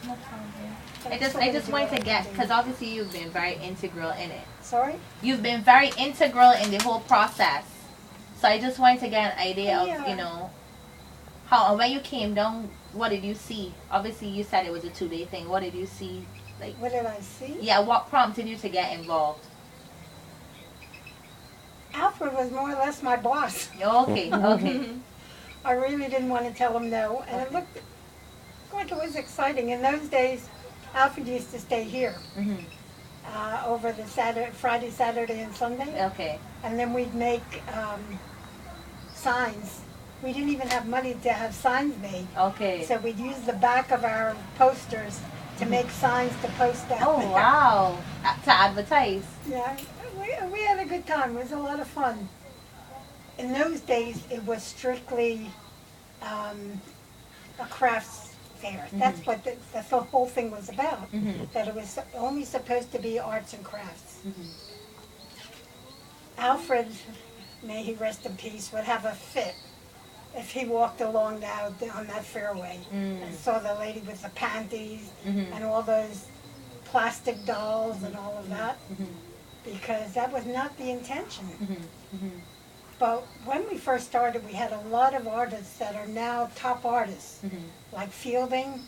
No problem. I just wanted to get, because obviously you've been very integral in it. Sorry? You've been very integral in the whole process. So I just wanted to get an idea of, you know, how, when you came down, what did you see? Obviously you said it was a 2-day thing. What did you see? Like, what did I see? Yeah, what prompted you to get involved? Alfred was more or less my boss. Okay, okay. I really didn't want to tell him no, and it looked like it was exciting. In those days, Alfred used to stay here over the Friday, Saturday, and Sunday. Okay. And then we'd make signs. We didn't even have money to have signs made. Okay. So we'd use the back of our posters to make signs to post out. Oh, wow. To advertise. Yeah, we had a good time. It was a lot of fun. In those days, it was strictly a crafts fair. That's what the whole thing was about. That it was only supposed to be arts and crafts. Alfred, may he rest in peace, would have a fit if he walked along now on that fairway and saw the lady with the panties and all those plastic dolls and all of that, because that was not the intention. But when we first started, we had a lot of artists that are now top artists, like Fielding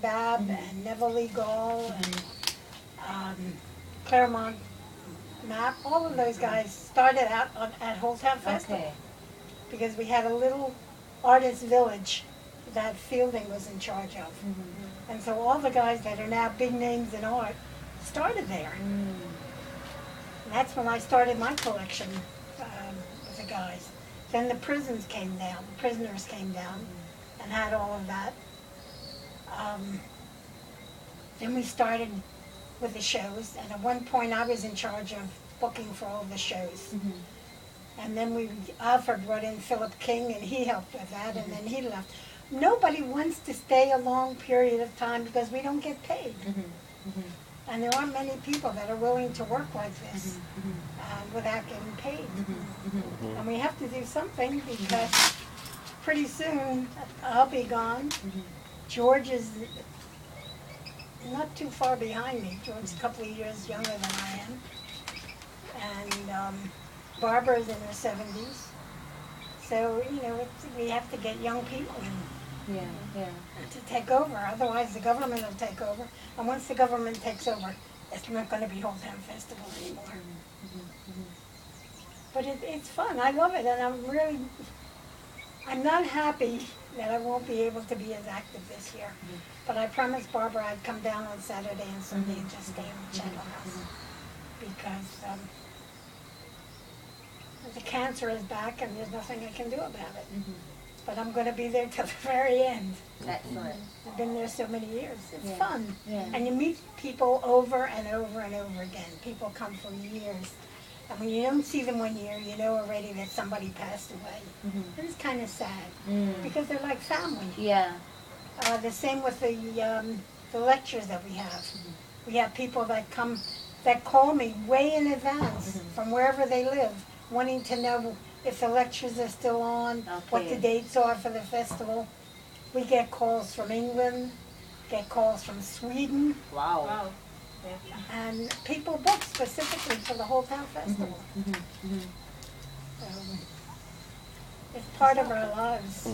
Babb, and Neville Lee Gall, and Claremont Map. All of those guys started out at Holetown Festival. Okay. Because we had a little artist village that Fielding was in charge of. And so all the guys that are now big names in art started there. And that's when I started my collection with the guys. Then the prisoners came down and had all of that. Then we started with the shows, and at one point I was in charge of booking for all the shows. And then Alfred brought in Philip King, and he helped with that, and then he left. Nobody wants to stay a long period of time because we don't get paid. And there aren't many people that are willing to work like this without getting paid. And we have to do something because pretty soon I'll be gone. George is not too far behind me. George is a couple of years younger than I am. And Barbara's in her 70s. So, you know, we have to get young people in to take over. Otherwise, the government will take over. And once the government takes over, it's not going to be Holetown Festival anymore. But it's fun. I love it. And I'm not happy that I won't be able to be as active this year. But I promised Barbara I'd come down on Saturday and Sunday and just stay in the Chandler House. Because the cancer is back and there's nothing I can do about it. But I'm going to be there till the very end. Excellent. I've been there so many years. It's fun. And you meet people over and over and over again. People come for years. And when you don't see them 1 year, you know already that somebody passed away. It's kind of sad because they're like family. Yeah. The same with the lectures that we have. We have people that come, that call me way in advance from wherever they live, wanting to know if the lectures are still on, what the dates are for the festival. We get calls from England, get calls from Sweden. Wow. And people book specifically for the Holetown Festival. It's part of our lives.